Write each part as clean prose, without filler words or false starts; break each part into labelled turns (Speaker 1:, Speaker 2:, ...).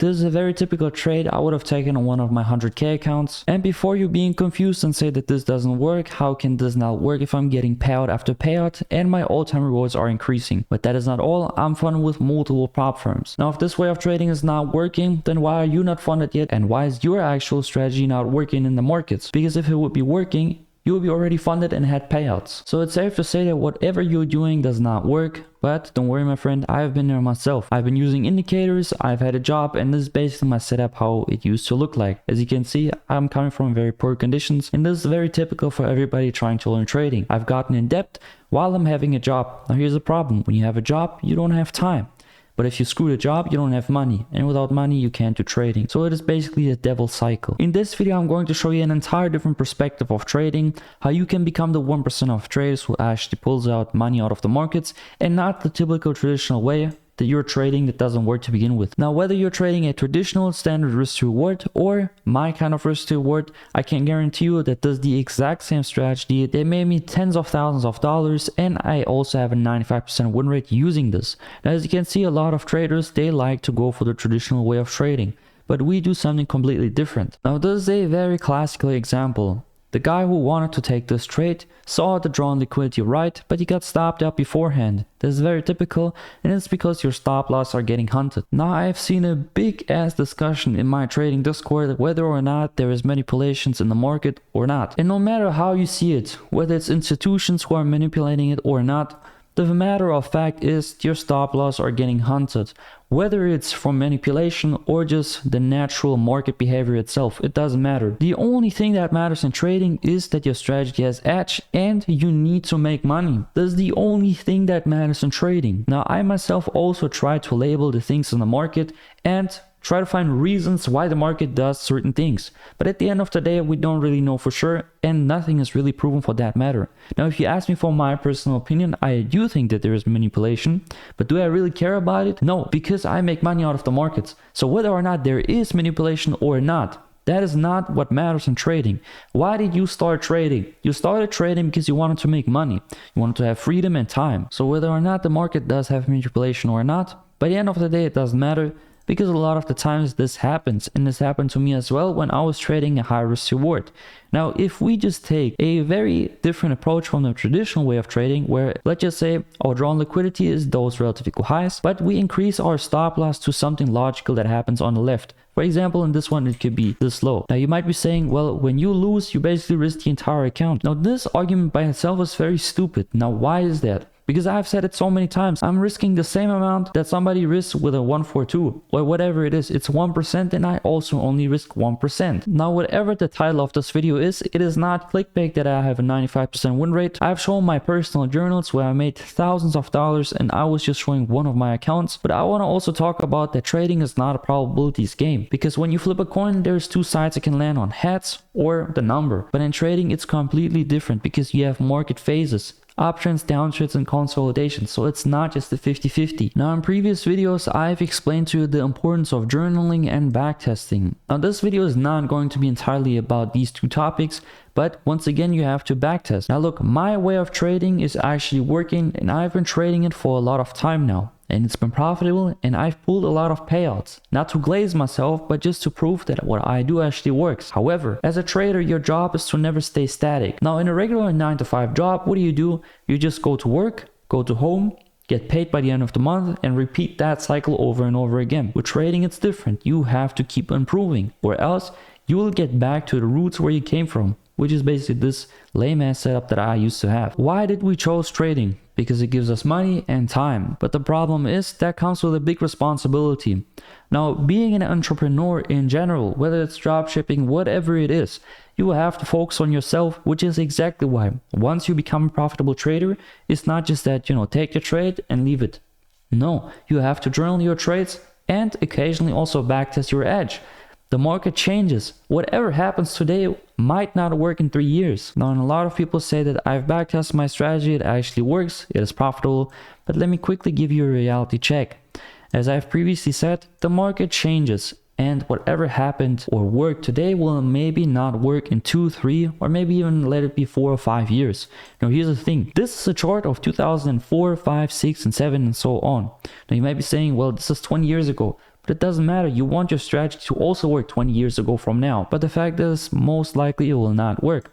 Speaker 1: This is a very typical trade I would have taken on one of my 100k accounts. And before you being confused and say that this doesn't work, how can this not work if I'm getting payout after payout and my all-time rewards are increasing? But that is not all, I'm funded with multiple prop firms. Now if this way of trading is not working, then why are you not funded yet, and why is your actual strategy not working in the markets? Because if it would be working, you will be already funded and had payouts. So it's safe to say that whatever you're doing does not work. But don't worry my friend, I've been there myself. I've been using indicators, I've had a job, and this is basically my setup how it used to look like. As you can see, I'm coming from very poor conditions, and this is very typical for everybody trying to learn trading. I've gotten in debt while I'm having a job. Now here's the problem, when you have a job, you don't have time. But if you screw the job, you don't have money, and without money you can't do trading. So it is basically a devil's cycle. In this video I'm going to show you an entire different perspective of trading, how you can become the 1% of traders who actually pulls out money out of the markets, and not the typical traditional way that you're trading that doesn't work to begin with. Now whether you're trading a traditional standard risk to reward or my kind of risk to reward, I can guarantee you that this is the exact same strategy. They made me tens of thousands of dollars, and I also have a 95% win rate using this. Now as you can see, a lot of traders, they like to go for the traditional way of trading, but we do something completely different. Now this is a very classical example. The guy who wanted to take this trade saw the drawn liquidity right, but he got stopped out beforehand. This is very typical, and it's because your stop loss are getting hunted. Now I have seen a big ass discussion in my trading Discord whether or not there is manipulations in the market or not. And no matter how you see it, whether it's institutions who are manipulating it or not, the matter of fact is your stop loss are getting hunted. Whether it's from manipulation or just the natural market behavior itself, it doesn't matter. The only thing that matters in trading is that your strategy has edge and you need to make money. This is the only thing that matters in trading. Now I myself also try to label the things in the market and try to find reasons why the market does certain things. But at the end of the day, we don't really know for sure, and nothing is really proven for that matter. Now, if you ask me for my personal opinion, I do think that there is manipulation, but do I really care about it? No, because I make money out of the markets. So whether or not there is manipulation or not, that is not what matters in trading. Why did you start trading? You started trading because you wanted to make money. You wanted to have freedom and time. So whether or not the market does have manipulation or not, by the end of the day, it doesn't matter. Because a lot of the times this happens, and this happened to me as well when I was trading a high risk reward. Now if we just take a very different approach from the traditional way of trading, where let's just say our drawn liquidity is those relative equal highs, but we increase our stop loss to something logical that happens on the left. For example, in this one it could be this low. Now you might be saying, well, when you lose you basically risk the entire account. Now this argument by itself is very stupid. Now why is that? Because I've said it so many times, I'm risking the same amount that somebody risks with a 142 or whatever it is. It's 1%, and I also only risk 1%. Now whatever the title of this video is, it is not clickbait that I have a 95% win rate. I've shown my personal journals where I made thousands of dollars, and I was just showing one of my accounts. But I want to also talk about that trading is not a probabilities game, because when you flip a coin, there's two sides it can land on, heads or the number. But in trading it's completely different, because you have market phases, uptrends, downtrends, and consolidation. So it's not just the 50-50. Now in previous videos I've explained to you the importance of journaling and backtesting. Now this video is not going to be entirely about these two topics, but once again you have to backtest. Now look, my way of trading is actually working, and I've been trading it for a lot of time now. And it's been profitable, and I've pulled a lot of payouts. Not to glaze myself, but just to prove that what I do actually works. However, as a trader, your job is to never stay static. Now in a regular 9-to-5 job, what do? You just go to work, go to home, get paid by the end of the month, and repeat that cycle over and over again. With trading it's different. You have to keep improving, or else you will get back to the roots where you came from, which is basically this lame ass setup that I used to have. Why did we choose trading? Because it gives us money and time. But the problem is that comes with a big responsibility. Now being an entrepreneur in general, whether it's drop shipping, whatever it is, you will have to focus on yourself, which is exactly why once you become a profitable trader, it's not just that, take your trade and leave it. No, you have to journal your trades and occasionally also backtest your edge. The market changes. Whatever happens today might not work in 3 years. Now, and a lot of people say that I've backtested my strategy, it actually works, it is profitable, but let me quickly give you a reality check. As I've previously said, the market changes, and whatever happened or worked today will maybe not work in 2, 3, or maybe even let it be 4 or 5 years. Now here's the thing, this is a chart of 2004, 5, 6, and 7 and so on. Now you might be saying, well, this is 20 years ago. But but it doesn't matter. You want your strategy to also work 20 years ago from now. But the fact is, most likely it will not work.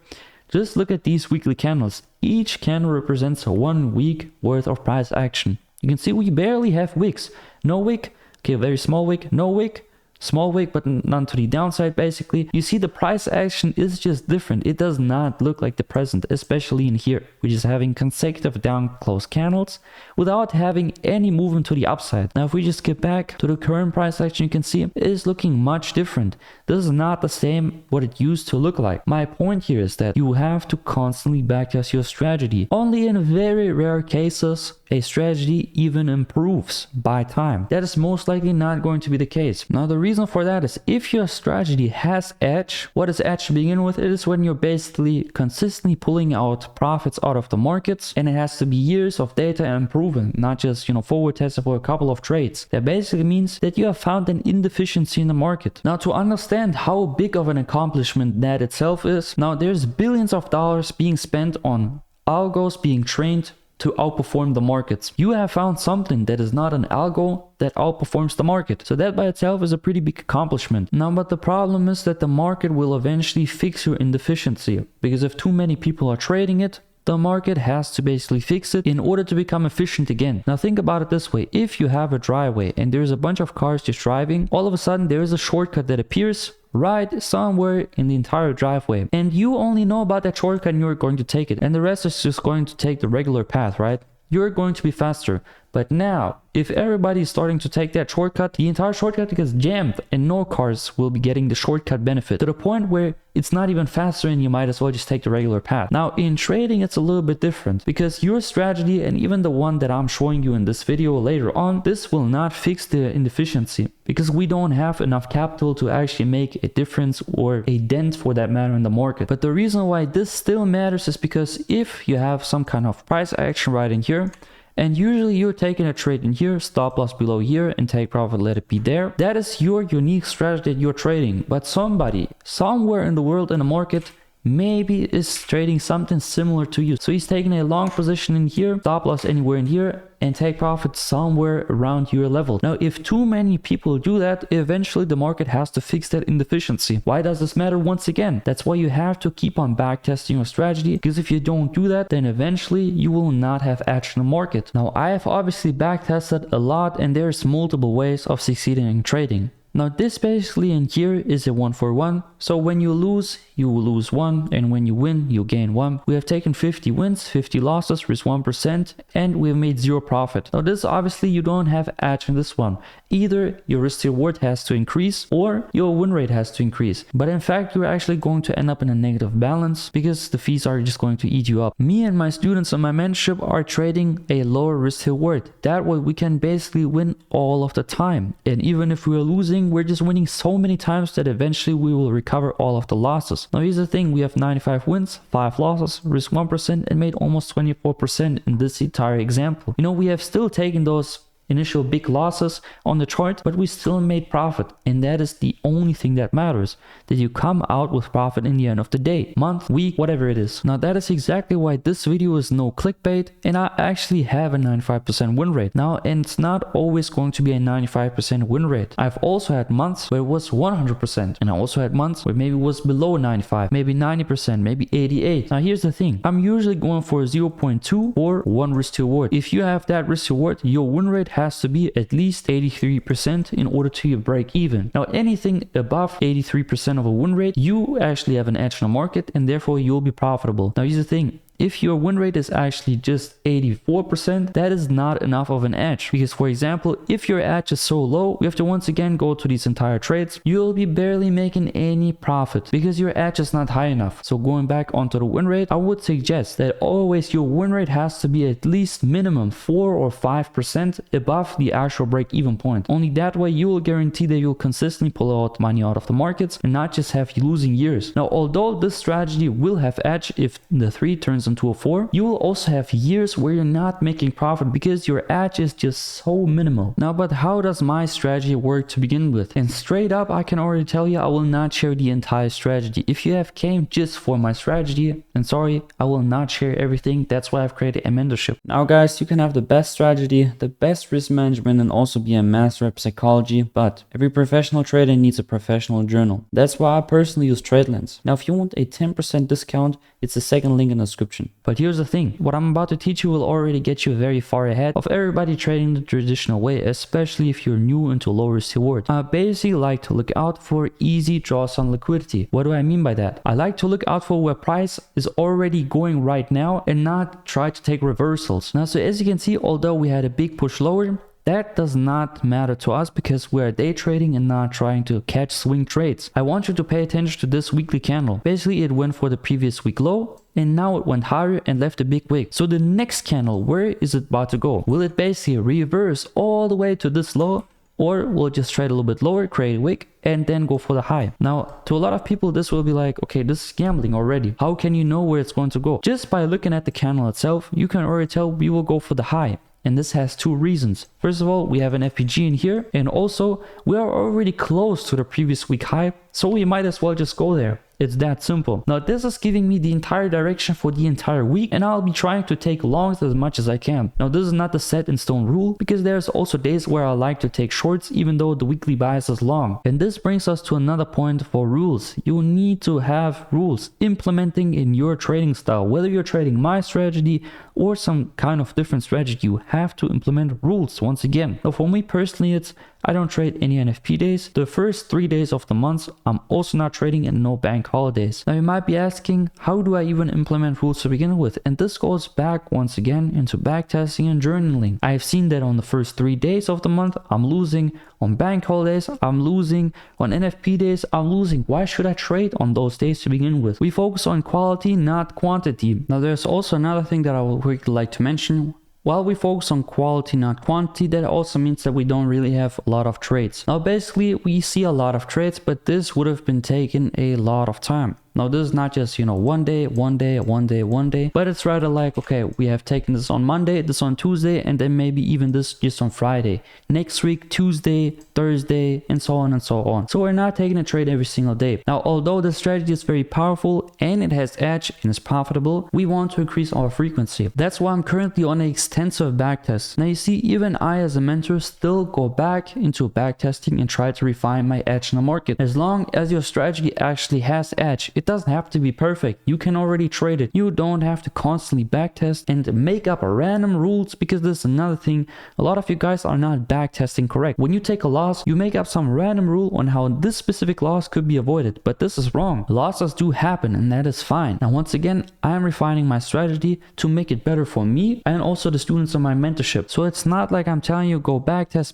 Speaker 1: Just look at these weekly candles. Each candle represents 1 week worth of price action. You can see we barely have wicks. No wick, okay, very small wick, no wick, small wick, but none to the downside basically. You see the price action is just different. It does not look like the present, especially in here, which is having consecutive down close candles without having any movement to the upside. Now if we just get back to the current price action, you can see it is looking much different. This is not the same what it used to look like. My point here is that you have to constantly backtest your strategy. Only in very rare cases a strategy even improves by time. That is most likely not going to be the case. Now the reason for that is if your strategy has edge, what is edge to begin with? It is when you're basically consistently pulling out profits out of the markets, and it has to be years of data and proven, not just forward tested for a couple of trades. That basically means that you have found an inefficiency in the market. Now to understand how big of an accomplishment that itself is, now there's billions of dollars being spent on algos being trained to outperform the markets. You have found something that is not an algo that outperforms the market. So that by itself is a pretty big accomplishment. Now, but the problem is that the market will eventually fix your inefficiency, because if too many people are trading it, the market has to basically fix it in order to become efficient again. Now think about it this way. If you have a driveway and there's a bunch of cars just driving, all of a sudden there is a shortcut that appears right somewhere in the entire driveway, and you only know about that shortcut and you're going to take it, and the rest is just going to take the regular path, right? You're going to be faster. But now, if everybody is starting to take that shortcut, the entire shortcut gets jammed and no cars will be getting the shortcut benefit, to the point where it's not even faster and you might as well just take the regular path. Now in trading, it's a little bit different, because your strategy, and even the one that I'm showing you in this video later on, this will not fix the inefficiency, because we don't have enough capital to actually make a difference or a dent for that matter in the market. But the reason why this still matters is because if you have some kind of price action right in here, and usually you're taking a trade in here, stop loss below here, and take profit, let it be there. That is your unique strategy that you're trading. But somebody, somewhere in the world, in the market, maybe is trading something similar to you. So he's taking a long position in here, stop loss anywhere in here, and take profit somewhere around your level. Now, if too many people do that, eventually the market has to fix that inefficiency. Why does this matter? Once again, that's why you have to keep on backtesting your strategy, because if you don't do that, then eventually you will not have edge in the market. Now, I have obviously backtested a lot, and there's multiple ways of succeeding in trading. Now this basically in here is a 1-for-1. So when you lose 1, and when you win, you gain 1. We have taken 50 wins, 50 losses, risk 1%, and we have made 0 profit. Now this obviously you don't have edge in this one. Either your risk to reward has to increase or your win rate has to increase. But in fact, you're actually going to end up in a negative balance, because the fees are just going to eat you up. Me and my students in my mentorship are trading a lower risk to reward. That way we can basically win all of the time. And even if we're losing, we're just winning so many times that eventually we will recover all of the losses. Now here's the thing, we have 95 wins, 5 losses, risk 1%, and made almost 24% in this entire example. We have still taken those initial big losses on the chart, but we still made profit, and that is the only thing that matters, that you come out with profit in the end of the day, month, week, whatever it is. Now that is exactly why this video is no clickbait, and I actually have a 95% win rate. Now, and it's not always going to be a 95% win rate. I've also had months where it was 100%, and I also had months where maybe it was below 95, maybe 90%, maybe 88. Now here's the thing, I'm usually going for 0.2 or 1 risk to reward. If you have that risk to reward, your win rate has to be at least 83% in order to break even. Now anything above 83% of a win rate, you actually have an edge in the market, and therefore you'll be profitable. Now here's the thing, if your win rate is actually just 84%, that is not enough of an edge. Because for example, if your edge is so low, you have to once again go to these entire trades, you'll be barely making any profit because your edge is not high enough. So going back onto the win rate, I would suggest that always your win rate has to be at least minimum 4 or 5% above the actual break-even point. Only that way you will guarantee that you'll consistently pull out money out of the markets and not just have you losing years. Now, although this strategy will have edge if the 3 turns and 204, you will also have years where you're not making profit because your edge is just so minimal. Now, but how does my strategy work to begin with? And straight up, I can already tell you I will not share the entire strategy. If you have came just for my strategy, then sorry, I will not share everything. That's why I've created a mentorship. Now guys, you can have the best strategy, the best risk management, and also be a master at psychology, but every professional trader needs a professional journal. That's why I personally use TradeLens. Now if you want a 10% discount, it's the second link in the description. But here's the thing, what I'm about to teach you will already get you very far ahead of everybody trading the traditional way, especially if you're new into low risk reward. I basically like to look out for easy draws on liquidity. What do I mean by that? I like to look out for where price is already going right now and not try to take reversals. Now, so as you can see, although we had a big push lower, that does not matter to us because we're day trading and not trying to catch swing trades. I want you to pay attention to this weekly candle. Basically, it went for the previous week low and now it went higher and left a big wick. So the next candle, where is it about to go? Will it basically reverse all the way to this low? Or we'll just trade a little bit lower, create a wick, and then go for the high. Now, to a lot of people, this will be like, okay, this is gambling already. How can you know where it's going to go? Just by looking at the candle itself, you can already tell we will go for the high. And this has two reasons. First of all, we have an FPG in here, and also we are already close to the previous week high, so we might as well just go there. It's that simple. Now this is giving me the entire direction for the entire week, and I'll be trying to take longs as much as I can. Now this is not the set in stone rule, because there's also days where I like to take shorts even though the weekly bias is long. And this brings us to another point for rules. You need to have rules implementing in your trading style. Whether you're trading my strategy or some kind of different strategy, you have to implement rules once again. Now for me personally, I don't trade any NFP days. The first 3 days of the month, I'm also not trading, and no bank holidays. Now you might be asking, how do I even implement rules to begin with? And this goes back once again into backtesting and journaling. I've seen that on the first 3 days of the month, I'm losing. On bank holidays, I'm losing. On NFP days, I'm losing. Why should I trade on those days to begin with? We focus on quality, not quantity. Now there's also another thing that I would quickly like to mention. While we focus on quality, not quantity, that also means that we don't really have a lot of trades. Now basically, we see a lot of trades, but this would have been taking a lot of time. Now this is not just, one day, but it's rather like, okay, we have taken this on Monday, this on Tuesday, and then maybe even this just on Friday. Next week, Tuesday, Thursday, and so on and so on. So we're not taking a trade every single day. Now, although the strategy is very powerful and it has edge and is profitable, we want to increase our frequency. That's why I'm currently on an extensive backtest. Now you see, even I as a mentor still go back into backtesting and try to refine my edge in the market. As long as your strategy actually has edge, it doesn't have to be perfect. You can already trade it. You don't have to constantly backtest and make up random rules, because this is another thing. A lot of you guys are not backtesting correct. When you take a loss, you make up some random rule on how this specific loss could be avoided, but this is wrong. Losses do happen, and that is fine. Now once again, I'm refining my strategy to make it better for me and also the students on my mentorship. So it's not like I'm telling you go backtest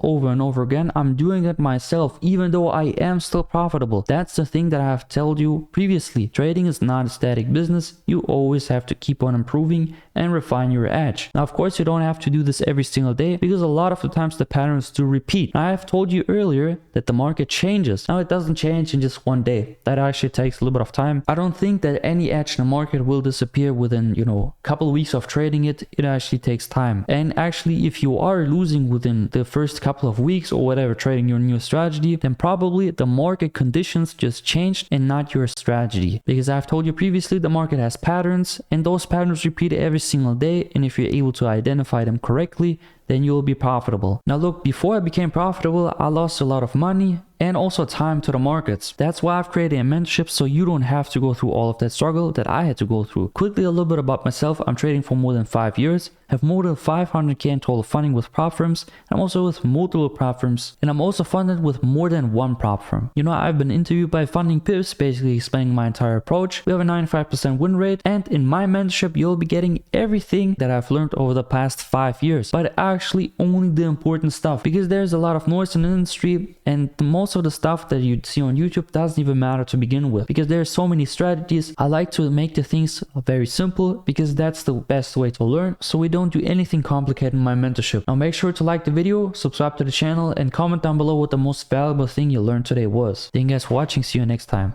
Speaker 1: over and over again. I'm doing it myself, even though I am still profitable. That's the thing that I have told you previously. Trading is not a static business. You always have to keep on improving and refine your edge. Now, of course, you don't have to do this every single day, because a lot of the times the patterns do repeat. I have told you earlier that the market changes. Now, it doesn't change in just one day. That actually takes a little bit of time. I don't think that any edge in the market will disappear within, a couple of weeks of trading it. It actually takes time. And actually, if you are losing within the first couple of weeks or whatever trading your new strategy, then probably the market conditions just changed and not your strategy. Because I've told you previously, the market has patterns, and those patterns repeat every single day, and if you're able to identify them correctly, then you will be profitable. Now look, before I became profitable, I lost a lot of money and also time to the markets. That's why I've created a mentorship, so you don't have to go through all of that struggle that I had to go through. Quickly, a little bit about myself. I'm trading for more than 5 years, have more than 500k in total funding with prop firms. I'm also with multiple prop firms, and I'm also funded with more than one prop firm. I've been interviewed by Funding Pips, basically explaining my entire approach. We have a 95% win rate, and in my mentorship, you'll be getting everything that I've learned over the past 5 years, but actually only the important stuff, because there's a lot of noise in the industry, and most of the stuff that you see on YouTube doesn't even matter to begin with, because there's so many strategies. I like to make the things very simple, because that's the best way to learn, so we don't do anything complicated in my mentorship. Now make sure to like the video, subscribe to the channel, and comment down below what the most valuable thing you learned today was. Thank you guys for watching. See you next time.